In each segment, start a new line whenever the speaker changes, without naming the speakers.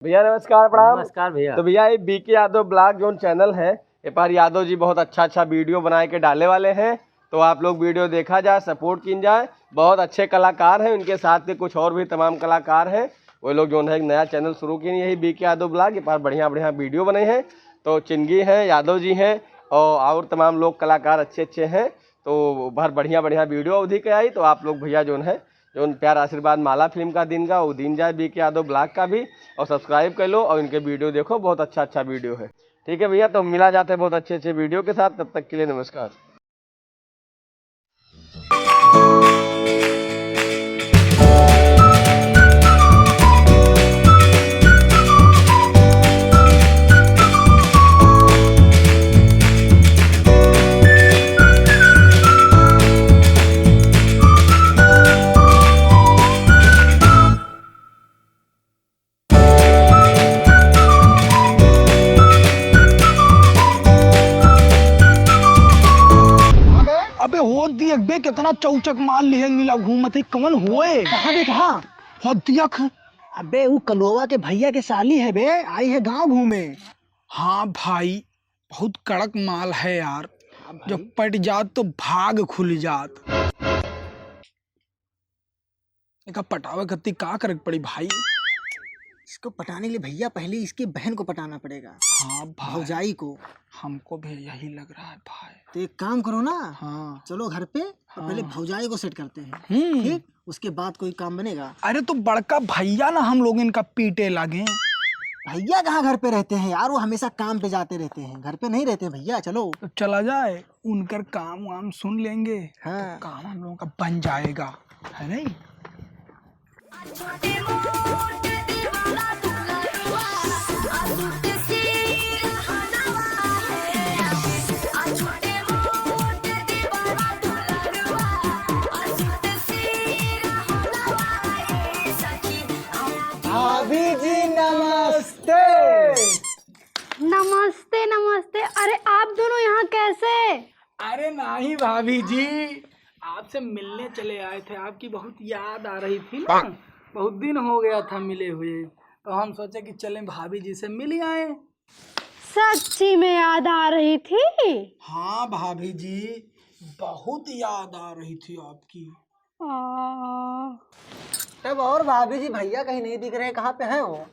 भैया नमस्कार, प्रणाम।
नमस्कार भैया।
तो भैया ये बीके यादव ब्लॉग जो चैनल है, ये पर यादव जी बहुत अच्छा वीडियो बना के डाले वाले हैं। तो आप लोग वीडियो देखा जाए, सपोर्ट की जाए। बहुत अच्छे कलाकार हैं, उनके साथ के कुछ और भी तमाम कलाकार हैं। वो लोग जो है एक नया चैनल शुरू किए, यही बीके यादव ब्लॉग। ये पर बढ़िया वीडियो बने हैं। तो चिंगी हैं, यादव जी हैं और तमाम लोग कलाकार अच्छे हैं। तो बहुत बढ़िया वीडियो अवधि के आई। तो आप लोग भैया जो है जो प्यार आशीर्वाद माला फिल्म का दिन का वो दिन जाए बीके यादव ब्लॉग का भी, और सब्सक्राइब कर लो और इनके वीडियो देखो। बहुत अच्छा वीडियो है। ठीक है भैया, तो मिला जाते हैं बहुत अच्छे वीडियो के साथ। तब तक के लिए नमस्कार।
अबे हो दिया बे कितना चौचक माल लिए नीला घूमत है कौन होए
कहाँ बे कहाँ?
हो दिया
अबे वो कलोवा के भैया के साली है बे, आई है गांव घूमे।
हाँ भाई, बहुत कड़क माल है यार। जब पट जात तो भाग खुल जात। एक पटावे कत्ती का करे पड़ी भाई।
इसको पटाने के लिए भैया पहले इसकी बहन को पटाना पड़ेगा।
हाँ भाई,
भौजाई को।
हमको भी यही लग रहा है भाई।
तो एक काम करो ना,
हाँ
चलो घर पे
हाँ।
पहले भौजाई को सेट करते हैं, ठीक? उसके बाद कोई काम बनेगा।
अरे तो बड़का भैया ना हम लोग इनका पीटे लगे।
भैया कहाँ घर पे रहते हैं यार, वो हमेशा काम पे जाते रहते हैं, घर पे नहीं रहते भैया। चलो
तो चला जाए, उनकर काम वाम सुन लेंगे।
हाँ।
तो काम हम लोगों का बन जाएगा, है नहीं?
भाभी जी नमस्ते।
नमस्ते नमस्ते। अरे आप दोनों यहाँ कैसे?
अरे नहीं भाभी जी, आपसे मिलने चले आए थे। आपकी बहुत याद आ रही थी ना, बहुत दिन हो गया था मिले हुए। तो हम सोचे कि चलें भाभी जी से मिल ही आए।
सच्ची में याद आ रही थी?
हाँ भाभी जी, बहुत याद आ रही थी आपकी।
तब और भाभी जी भैया कहीं नहीं दिख रहे, कहाँ पे हैं वो?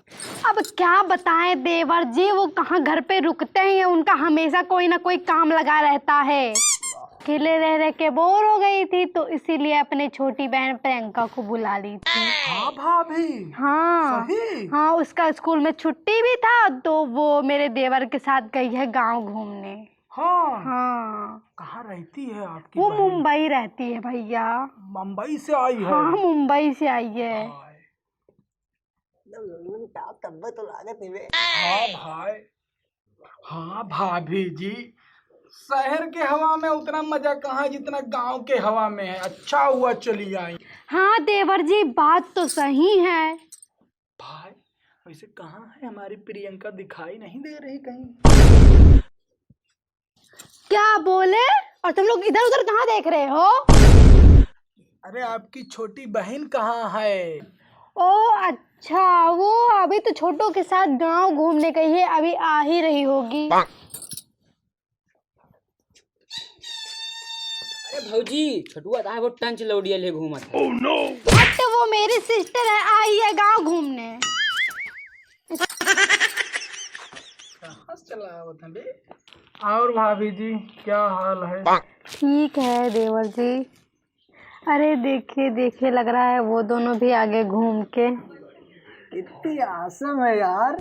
अब क्या बताएं देवर जी, वो कहाँ घर पे रुकते हैं, उनका हमेशा कोई ना कोई काम लगा रहता है। अकेले रह रह के बोर हो गई थी, तो इसीलिए अपने छोटी बहन प्रियंका को बुला ली थी।
हाँ भाभी,
हाँ
सही?
हाँ, उसका स्कूल में छुट्टी भी था, तो वो मेरे देवर के साथ गई है गांव घूमने।
हाँ
हाँ,
कहाँ रहती है आपकी
वो
बहन?
मुंबई रहती है भैया।
मुंबई से आई है?
हाँ, मुंबई से आई है।
तब तो लागत नहीं बे।
हाँ भाई, हाँ भाभी जी, शहर के हवा में उतना मजा कहाँ जितना गांव के हवा में है। अच्छा हुआ चली आई।
हाँ देवर जी, बात तो सही है।
भाई वैसे कहाँ है हमारी प्रियंका? दिखाई नहीं दे रही कहीं।
क्या बोले? और तुम लोग इधर उधर कहाँ देख रहे हो?
अरे आपकी छोटी बहन कहाँ है?
ओ अच्छा, वो अभी तो छोटों के साथ गांव घूमने गई है, अभी आ ही रही होगी।
अरे भौजी, छोटुआ था वो टंच लौडिया ले घूमत है।
Oh no.
बट वो मेरी सिस्टर है, आई है गांव घूमने।
कहाँ चला आवत है बे? और भाभी जी क्या हाल है?
ठीक है देवर जी। अरे देखिए देखिए, लग रहा है वो दोनों भी आगे घूम के।
कितनी आसम है यार।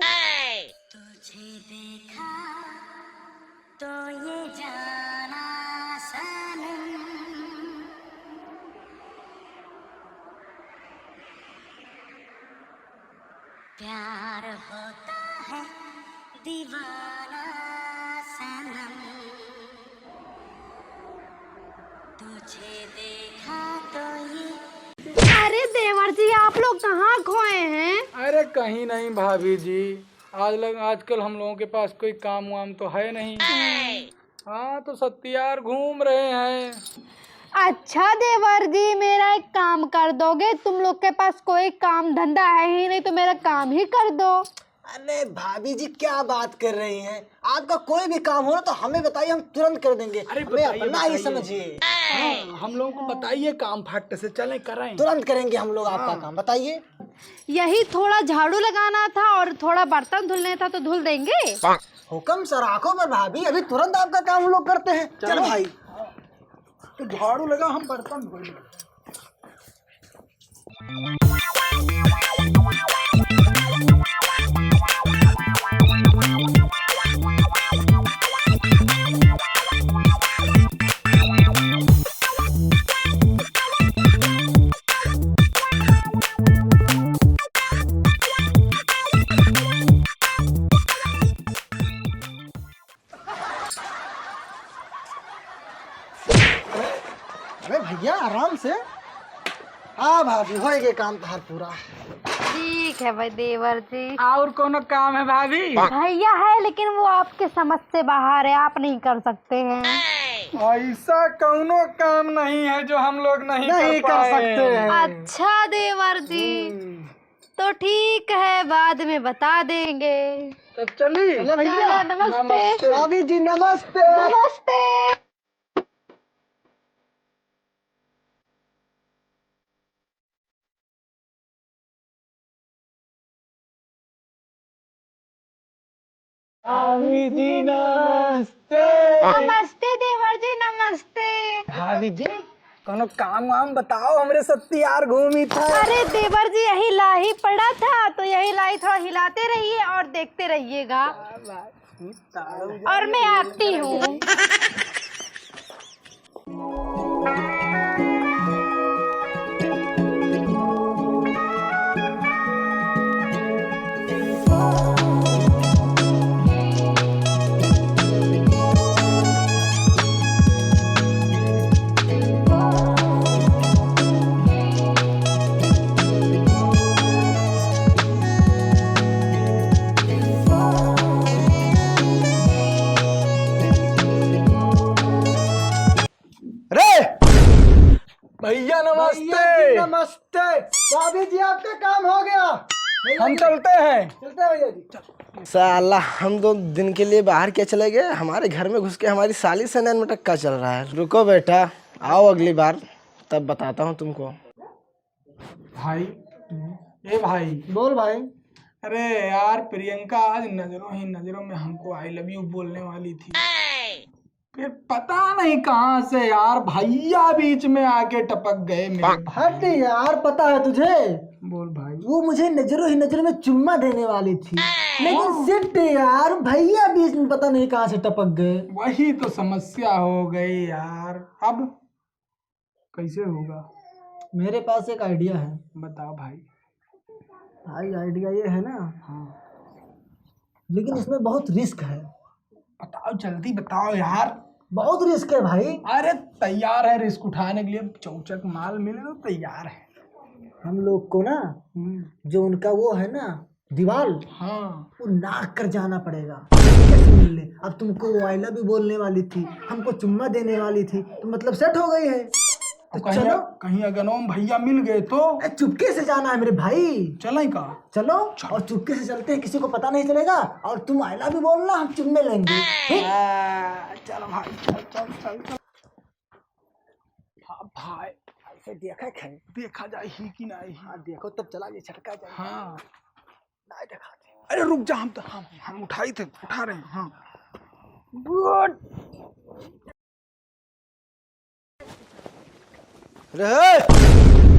तुझे देखा तो ये जाना सनम, प्यार होता है दीवाना सनम, तुझे देखा तो ये।
अरे देवर जी, आप लोग कहाँ खोए हैं?
अरे कहीं नहीं भाभी जी, आजकल हम लोगों के पास कोई काम वाम तो है नहीं। हाँ तो सत्यार घूम रहे हैं।
अच्छा देवर जी, मेरा एक काम कर दोगे? तुम लोग के पास कोई काम धंधा है ही नहीं, तो मेरा काम ही कर दो।
अरे भाभी जी क्या बात कर रही हैं? आपका कोई भी काम हो ना तो हमें बताइए, हम तुरंत कर देंगे।
अरे
हमें
बताइए,
अपना ही
बताइए।
समझिए।
हाँ, हम लोगों को बताइए, काम फट से चलें कराएं।
तुरंत करेंगे हम लोग आपका काम, बताइए।
यही थोड़ा झाड़ू लगाना था और थोड़ा बर्तन धुलने था तो धुल देंगे।
हुक्म सर, आंखों पर भाभी, अभी तुरंत आपका काम हम लोग करते हैं। चलो भाई।
तो झाड़ू लगा, हम बर्तन धोएंगे।
अरे भैया आराम से। हाँ भाभी, होएगे काम तार पूरा।
ठीक है भाई देवर जी।
और कोनो काम है भाभी?
भैया है लेकिन वो आपके समझ से बाहर है, आप नहीं कर सकते हैं।
ऐसा कोनो काम नहीं है जो हम लोग नहीं कर
सकते हैं।
अच्छा देवर जी, तो ठीक है, बाद में बता देंगे।
तब चलिए।
चलो भैया।
नमस्ते।
भाभी जी नमस्ते।
नमस्ते।
भाभी जी नमस्ते।
नमस्ते देवर जी, नमस्ते।
भाभी जी कोनो काम वाम बताओ, हमरे साथ यार घूमी था।
अरे देवर जी, यही लाही पड़ा था तो यही लाई थोड़ा हिलाते रहिए और देखते रहिएगा। और मैं आती हूँ।
भैया नमस्ते।
नमस्ते भाभी जी, आपका काम हो गया।
हम चलते हैं।
चलते हैं भैया जी। साला हम 2 दिन के लिए बाहर क्या चले गए, हमारे घर में घुस के हमारी साली से नैन मटक्का चल रहा है। रुको बेटा, आओ अगली बार तब बताता हूँ तुमको।
भाई, ए भाई,
बोल भाई।
अरे यार प्रियंका आज नजरों ही नजरों में हमको आई लव यू बोलने वाली थी, फिर पता नहीं कहाँ से यार भैया बीच में आके टपक गए मेरे भाई।
हट यार, पता है तुझे,
बोल भाई।
वो मुझे नजरों ही नजरों में चुम्मा देने वाली थी, लेकिन सिर्फ यार भैया बीच में पता नहीं कहाँ से टपक गए।
वही तो समस्या हो गई यार, अब कैसे होगा?
मेरे पास एक आइडिया है।
बताओ भाई।
भाई आइडिया ये है ना,
हाँ,
लेकिन इसमें बहुत रिस्क है।
बताओ जल्दी बताओ यार।
बहुत रिस्क है भाई।
अरे तैयार है रिस्क उठाने के लिए, चौचक माल मिले तो तैयार है।
हम लोग को ना जो उनका वो है ना दीवार,
हाँ,
वो नाक कर जाना पड़ेगा कैसे मिलने। अब तुमको वो आई लव यू बोलने वाली थी, हमको चुम्मा देने वाली थी, तो मतलब सेट हो गई है। तो
कहीं
चलो,
कहीं अगनोम भैया मिल गए तो
चुपके से जाना है मेरे भाई।
चलें का?
चलो और चुपके से चलते हैं, किसी को पता नहीं चलेगा, और तुम आई लव यू बोलना, हम चुम्मे लेंगे।
चलो भाई, चल चल चल चल। हाँ भाई,
ऐसे देखा है,
देखा जाए ही कि नहीं।
हाँ देखो तब चला ये छटका जाए।
हाँ,
नहीं दिखाते।
अरे रुक जा, हम उठाई थे, उठा रहे हैं। हाँ,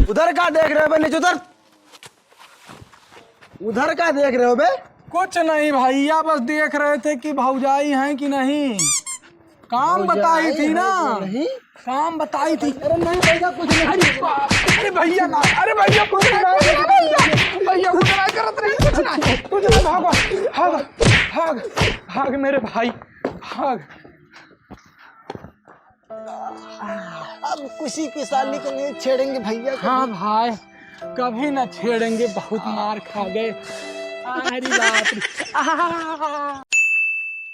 उधर का देख रहे हो बे? नीचे उधर का देख रहे हो बे?
कुछ नहीं भैया, बस देख रहे थे कि भौजाई हैं कि नहीं। काम बताई थी ना,
नहीं
काम बताई थी।
अरे नहीं भैया, कुछ नहीं।
अरे भैया ना, अरे भैया कुछ नहीं, भैया कुछ नहीं करत रही, कुछ नहीं, भागो, भाग भाग भाग मेरे भाई, भाग।
अब खुशी की साली के लिए छेड़ेंगे भैया को।
हाँ भाई, कभी ना छेड़ेंगे, बहुत मार खा गए। अरे बाप रे।